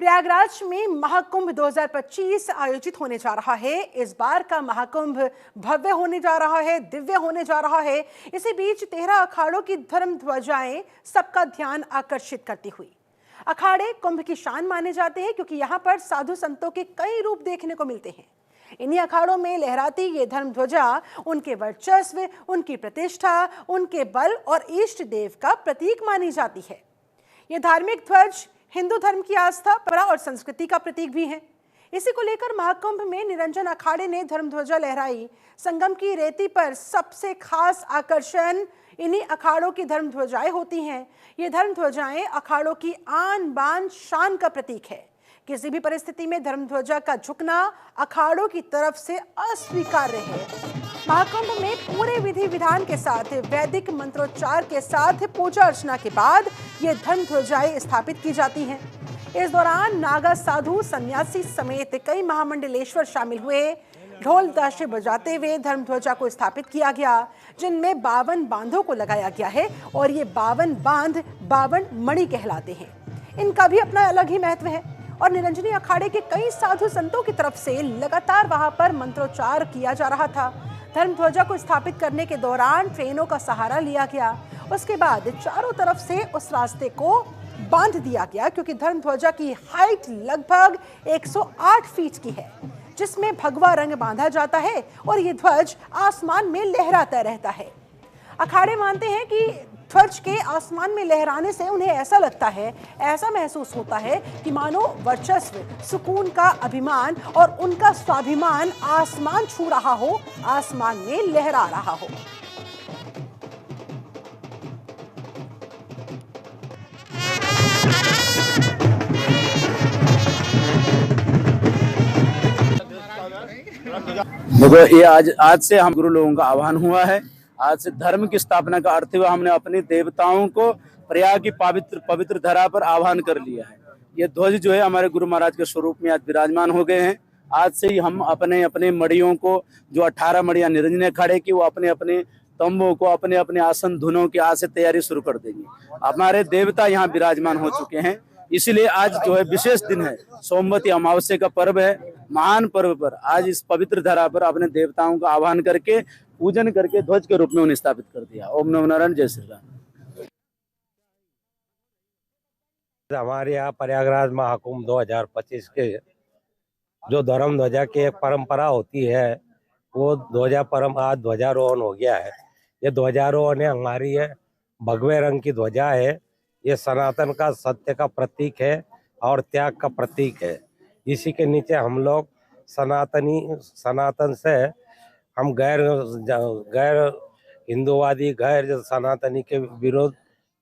प्रयागराज में महाकुंभ 2025 आयोजित होने जा रहा है। इस बार का महाकुंभ भव्य होने जा रहा है, दिव्य होने जा रहा है। इसी बीच 13 अखाड़ों की धर्म ध्वजाएं सबका ध्यान आकर्षित करती हुई। अखाड़े कुंभ की शान माने जाते हैं क्योंकि यहाँ पर साधु संतों के कई रूप देखने को मिलते हैं। इन्हीं अखाड़ों में लहराती ये धर्म ध्वजा उनके वर्चस्व, उनकी प्रतिष्ठा, उनके बल और इष्ट देव का प्रतीक मानी जाती है। ये धार्मिक ध्वज हिंदू धर्म की आस्था, परंपरा और संस्कृति का प्रतीक भी है। इसी को लेकर महाकुंभ में निरंजन अखाड़े ने धर्म ध्वजा लहराई। संगम की रेती पर सबसे खास आकर्षण इन्हीं अखाड़ों की धर्म ध्वजाएं होती हैं। ये धर्म ध्वजाएं अखाड़ों की आन बान शान का प्रतीक है। किसी भी परिस्थिति में धर्म ध्वजा का झुकना अखाड़ों की तरफ से अस्वीकार्य है। महाकुंभ में पूरे विधि विधान के साथ वैदिक मंत्रोच्चार के साथ पूजा अर्चना के बाद ये धर्म ध्वजाएं स्थापित की जाती हैं। इस दौरान नागा साधु, सन्यासी समेत कई महामंडलेश्वर शामिल हुए। ढोल ताशे बजाते हुए धर्म ध्वजा को स्थापित किया गया, जिनमें 52 बांधों को लगाया गया है और ये 52 बांध 52 मणि कहलाते हैं। इनका भी अपना अलग ही महत्व है और निरंजनी अखाड़े के कई साधु संतों की तरफ से लगातार वहां पर मंत्रोच्चार किया जा रहा था। धर्म ध्वजा को स्थापित करने के दौरान ट्रेनों का सहारा लिया गया। उसके बाद चारों तरफ से उस रास्ते को बांध दिया गया क्योंकि धर्म ध्वजा की हाइट लगभग 108 फीट की है, जिसमें भगवा रंग बांधा जाता है और ये ध्वज आसमान में लहराता रहता है। अखाड़े मानते हैं कि ध्वज के आसमान में लहराने से उन्हें ऐसा लगता है, ऐसा महसूस होता है कि मानो वर्चस्व, सुकून का अभिमान और उनका स्वाभिमान आसमान छू रहा हो, आसमान में लहरा रहा हो। देखो, ये आज से हम गुरु लोगों का आह्वान हुआ है। आज से धर्म की स्थापना का अर्थ हुआ हमने अपने देवताओं को प्रयाग की पवित्र धरा पर आह्वान कर लिया है। ये ध्वज जो है हमारे गुरु महाराज के स्वरूप में आज विराजमान हो गए हैं। आज से ही हम अपने अपने मड़ियों को, जो 18 मड़ियां निरंजन अखाड़े की, वो अपने अपने तंबों को, अपने अपने आसन धुनों की आज से तैयारी शुरू कर देंगे। हमारे देवता यहाँ विराजमान हो चुके हैं, इसलिए आज जो है विशेष दिन है। सोमवती अमावस्या का पर्व है। महान पर्व पर आज इस पवित्र धरा पर अपने देवताओं का आह्वान करके, पूजन करके ध्वज के रूप में उन्हें स्थापित कर दिया। ओम नमो नारायण, जय श्री राम। हमारे यहाँ प्रयागराज महाकुंभ 2025 के जो धर्म ध्वजा की एक परंपरा होती है, वो आज ध्वजारोहण हो गया है। ये ध्वजारोहण है हमारी है भगवे रंग की ध्वजा है। ये सनातन का, सत्य का प्रतीक है और त्याग का प्रतीक है। इसी के नीचे हम लोग सनातन से हम गैर हिंदूवादी, गैर सनातनी के विरोध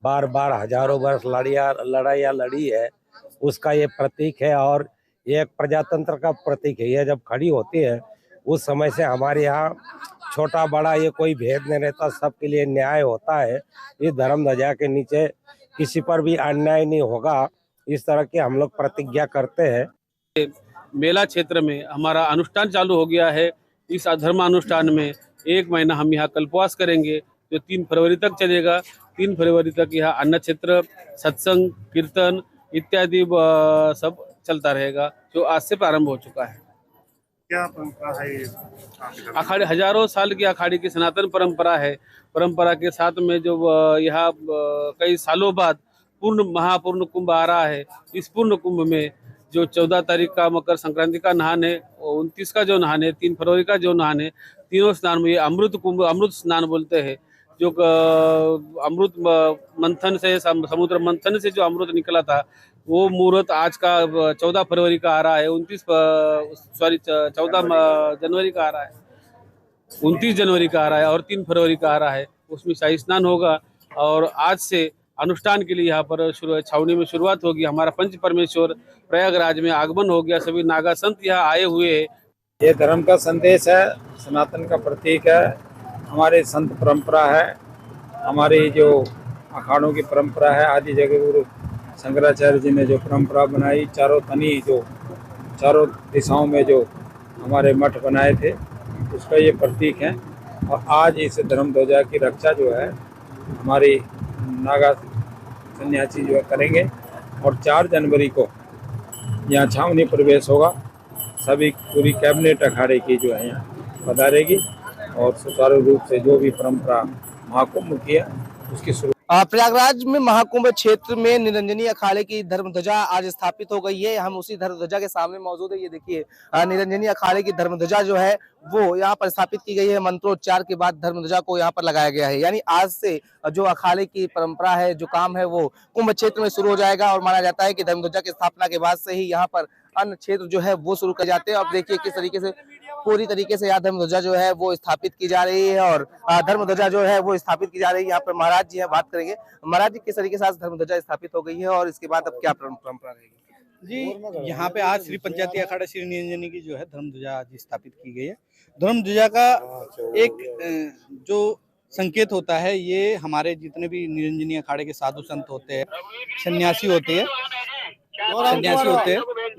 बार बार हजारों वर्ष लड़ाइयाँ लड़ी है, उसका ये प्रतीक है और ये एक प्रजातंत्र का प्रतीक है। ये जब खड़ी होती है उस समय से हमारे यहाँ छोटा बड़ा ये कोई भेद नहीं रहता, सबके लिए न्याय होता है। इस धर्म ध्वजा के नीचे किसी पर भी अन्याय नहीं होगा, इस तरह की हम लोग प्रतिज्ञा करते हैं। मेला क्षेत्र में हमारा अनुष्ठान चालू हो गया है। इस धर्मानुष्ठान में 1 महीना हम यहाँ कल्पवास करेंगे, जो 3 फरवरी तक चलेगा। 3 फरवरी तक यहाँ अन्न क्षेत्र, सत्संग, कीर्तन इत्यादि सब चलता रहेगा, जो आज से प्रारंभ हो चुका है। क्या परंपरा है? अखाड़े हजारों साल की अखाड़े की सनातन परंपरा है। परंपरा के साथ में जो यहाँ कई सालों बाद महापूर्ण कुंभ आ रहा है। इस पूर्ण कुंभ में जो 14 तारीख का मकर संक्रांति का नहान है, 29 का जो नहान है, 3 फरवरी का जो नहान है, तीनों स्नान में ये अमृत कुंभ, अमृत स्नान बोलते हैं। जो अमृत मंथन से, समुद्र मंथन से जो अमृत निकला था, वो मुहूर्त आज का 14 फरवरी का आ रहा है। 14 जनवरी का आ रहा है, 29 जनवरी का आ रहा है और 3 फरवरी का आ रहा है। उसमें शाही स्नान होगा और आज से अनुष्ठान के लिए यहाँ पर छावनी में शुरुआत होगी। हमारा पंच परमेश्वर प्रयागराज में आगमन हो गया। सभी नागा संत यहाँ आए हुए हैं। ये धर्म का संदेश है, सनातन का प्रतीक है, हमारे संत परंपरा है, हमारी जो अखाड़ों की परंपरा है। आदि जगह गुरु शंकराचार्य जी ने जो परंपरा बनाई, चारों तनी जो चारों दिशाओं में जो हमारे मठ बनाए थे, उसका ये प्रतीक है। और आज इस धर्म ध्वजा की रक्षा जो है हमारी नागा सन्यासी जो करेंगे। और 4 जनवरी को यहाँ छावनी प्रवेश होगा। सभी पूरी कैबिनेट अखाड़े की जो है यहाँ पधारेगी और सुचारू रूप से जो भी परंपरा महाकुंभ की है उसकी शुरू। प्रयागराज में महाकुंभ क्षेत्र में निरंजनी अखाड़े की धर्मध्वजा आज स्थापित हो गई है। हम उसी धर्मध्वजा के सामने मौजूद है। ये देखिए निरंजनी अखाड़े की धर्मध्वजा जो है वो यहाँ पर स्थापित की गई है। मंत्रोच्चार के बाद धर्मध्वजा को यहाँ पर लगाया गया है। यानी आज से जो अखाड़े की परंपरा है, जो काम है, वो कुंभ क्षेत्र में शुरू हो जाएगा। और माना जाता है कि धर्मध्वजा की स्थापना के बाद से ही यहाँ पर अन्य क्षेत्र जो है वो शुरू कर जाते हैं। अब देखिए किस तरीके से पूरी तरीके से यहाँ धर्मध्वजा जो है वो स्थापित की जा रही है और धर्मध्वजा जो है वो स्थापित की जा रही है। यहाँ पर महाराज जी है, बात करेंगे महाराज जी किस तरीके से आज धर्मध्वजा स्थापित हो गई है और इसके बाद अब क्या परंपरा रहेगी। जी, यहाँ पे आज श्री पंचायती अखाड़ा श्री निरंजनी की जो है धर्मध्वजा आज स्थापित की गई है। धर्मध्वजा का एक जो संकेत होता है, ये हमारे जितने भी निरंजनी अखाड़े के साधु संत होते हैं, सन्यासी होते हैं,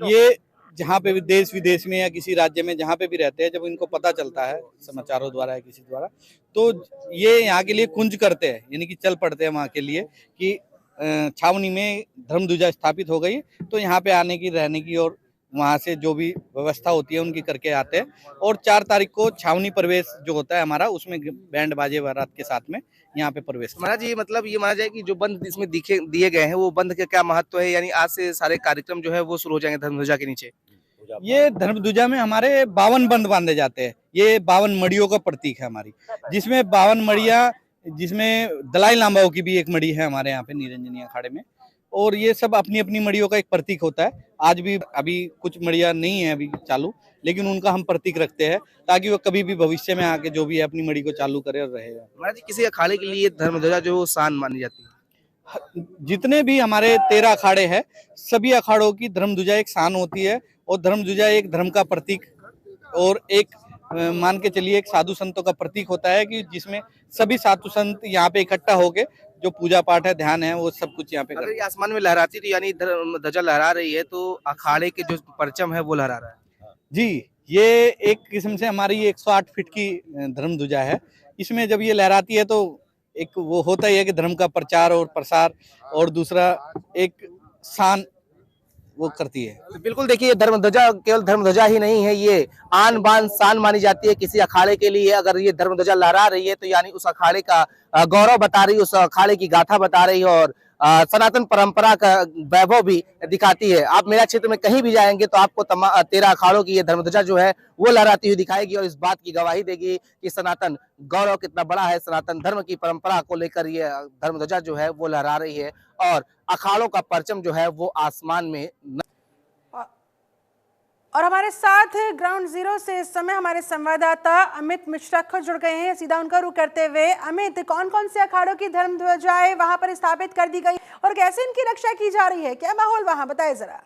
ये जहाँ पे भी देश विदेश में या किसी राज्य में जहाँ पे भी रहते हैं, जब इनको पता चलता है समाचारों द्वारा या किसी द्वारा, तो ये यहाँ के लिए कुंज करते हैं, यानी कि चल पड़ते हैं वहाँ के लिए कि छावनी में धर्मध्वजा स्थापित हो गई, तो यहाँ पे आने की, रहने की और वहाँ से जो भी व्यवस्था होती है उनकी करके आते हैं। और 4 तारीख को छावनी प्रवेश जो होता है हमारा, उसमें बैंड बाजे बारात के साथ में यहाँ पे प्रवेश। महाराज जी मतलब ये माना जाए कि जो बंद इसमें दिए गए हैं, वो बंद का क्या महत्व है। यानी आज से सारे कार्यक्रम जो है वो शुरू हो जाएंगे धर्मध्वजा के नीचे। ये धर्मध्वजा में हमारे 52 बंद बांधे जाते हैं। ये 52 मड़ियों का प्रतीक है हमारी, जिसमें 52 मड़ियाँ, जिसमें दलाई लामाओं की भी एक मड़ी है हमारे यहाँ पे निरंजनी अखाड़े में। और ये सब अपनी अपनी मड़ियों का एक प्रतीक होता है। आज भी अभी कुछ मड़ियाँ नहीं है अभी चालू, लेकिन उनका हम प्रतीक रखते हैं ताकि वो कभी भी भविष्य में आके जो भी है अपनी मड़ी को चालू करे और रहेगा। महाराज जी किसी अखाड़े के लिए धर्मध्वजा जो शान मानी जाती है। जितने भी हमारे 13 अखाड़े हैं, सभी अखाड़ों की धर्मध्वजा एक शान होती है। और धर्मध्वजा एक धर्म का प्रतीक और एक मान के चलिए एक साधु संतों का प्रतीक होता है कि जिसमें सभी साधु संत यहाँ पे इकट्ठा होके जो पूजा पाठ है, ध्यान है, वो सब कुछ यहाँ पे अगर ये आसमान में लहराती तो यानी ध्वजा लहरा रही है, तो अखाड़े के जो परचम है वो लहरा रहा है। जी, ये एक किस्म से हमारी 108 फीट की धर्मध्वजा है। इसमें जब ये लहराती है तो एक वो होता ही है कि धर्म का प्रचार और प्रसार, और दूसरा एक शान वो करती है। तो बिल्कुल देखिए धर्मध्वजा केवल धर्मध्वजा ही नहीं है, ये आन बान शान मानी जाती है किसी अखाड़े के लिए। अगर ये धर्मध्वजा लहरा रही है तो यानी उस अखाड़े का गौरव बता रही है, उस अखाड़े की गाथा बता रही है और सनातन परंपरा का वैभव भी दिखाती है। आप मेरा क्षेत्र में कहीं भी जाएंगे तो आपको 13 अखाड़ों की ये धर्मध्वजा जो है वो लहराती हुई दिखाएगी और इस बात की गवाही देगी कि सनातन गौरव कितना बड़ा है। सनातन धर्म की परंपरा को लेकर ये धर्मध्वजा जो है वो लहरा रही है और अखाड़ों का परचम जो है वो आसमान में। और हमारे साथ ग्राउंड जीरो से इस समय हमारे संवाददाता अमित मिश्रा खुद जुड़ गए हैं। सीधा उनका रुख करते हुए, अमित, कौन कौन से अखाड़ों की धर्मध्वजाएं वहां पर स्थापित कर दी गई और कैसे इनकी रक्षा की जा रही है, क्या माहौल वहां, बताएं जरा।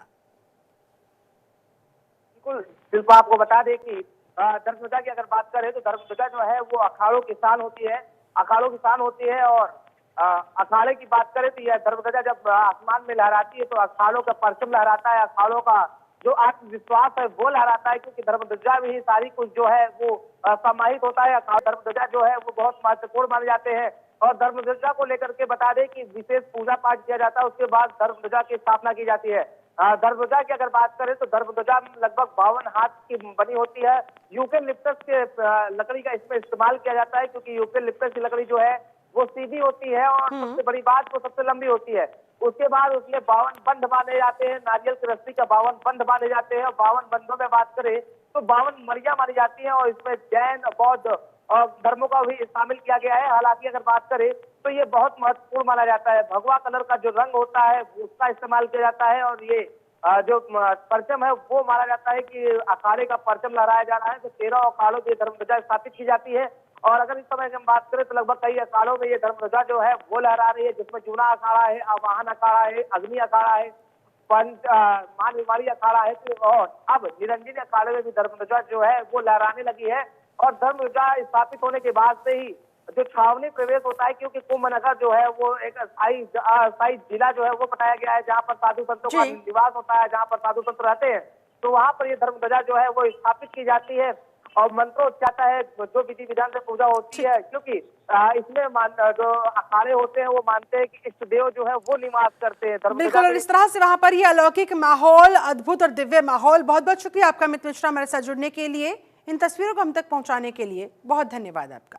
बिल्कुल शिल्पा, आपको बता दें कि धर्मध्वजा की अगर बात करें तो धर्मध्वजा जो है वो अखाड़ों की शान होती है, अखाड़ों की शान होती है। और अखाड़े की बात करें तो यह धर्मध्वजा जब आसमान में लहराती है तो अखाड़ों का परचम लहराता है, अखाड़ों का जो आत्मविश्वास है वो लहराता है, क्योंकि धर्मध्वजा में ही सारी कुछ जो है वो समाहित होता है। धर्मध्वजा जो है वो बहुत महत्वपूर्ण माने जाते हैं और धर्मध्वजा को लेकर के बता दें कि विशेष पूजा पाठ किया जाता है, उसके बाद धर्मध्वजा की स्थापना की जाती है। धर्मध्वजा की अगर बात करें तो धर्मध्वजा लगभग 52 हाथ की बनी होती है। यूकेलिप्टस के लकड़ी का इसमें इस्तेमाल किया जाता है, क्योंकि यूकेलिप्टस की लकड़ी जो है वो सीधी होती है और सबसे बड़ी बात वो सबसे लंबी होती है। उसके बाद उसमें 52 बंध बांधे जाते हैं, नारियल की रस्सी का 52 बंध बांधे जाते हैं। और 52 बंधों में बात करें तो 52 मरिया मानी जाती है और इसमें जैन, बौद्ध और धर्मों का भी शामिल किया गया है। हालांकि अगर बात करें तो ये बहुत महत्वपूर्ण माना जाता है। भगवा कलर का जो रंग होता है उसका इस्तेमाल किया जाता है और ये जो परचम है वो माना जाता है कि अखाड़े का परचम लहराया जा रहा है। तो 13 अखाड़ों की धर्मध्वजा स्थापित की जाती है और अगर इस समय हम बात करें तो लगभग कई अखाड़ों में ये धर्मध्वजा जो है वो लहरा रही है, जिसमें जूना अखाड़ा है, आवाहन अखाड़ा है, अग्नि अखाड़ा है, मान बीमारी अखाड़ा है और अब निरंजनी अखाड़े में भी धर्मध्वजा जो है वो लहराने लगी है। और धर्मध्वजा स्थापित होने के बाद से ही जो छावनी प्रवेश होता है, क्योंकि कुंभ नगर जो है वो एक अस्थायी जिला जो है वो बताया गया है जहाँ पर साधु संतों का निवास होता है, जहाँ पर साधु संत रहते हैं, तो वहाँ पर ये धर्मध्वजा जो है वो स्थापित की जाती है। और मंत्रोच्चार है जो विधि विधान से पूजा होती है, क्योंकि इसमें जो अखाड़े होते हैं वो मानते हैं कि इष्ट देव जो है वो निवास करते हैं। बिल्कुल, और इस तरह से वहां पर ये अलौकिक माहौल, अद्भुत और दिव्य माहौल। बहुत बहुत शुक्रिया आपका अमित मिश्रा हमारे साथ जुड़ने के लिए, इन तस्वीरों को हम तक पहुंचाने के लिए बहुत धन्यवाद आपका।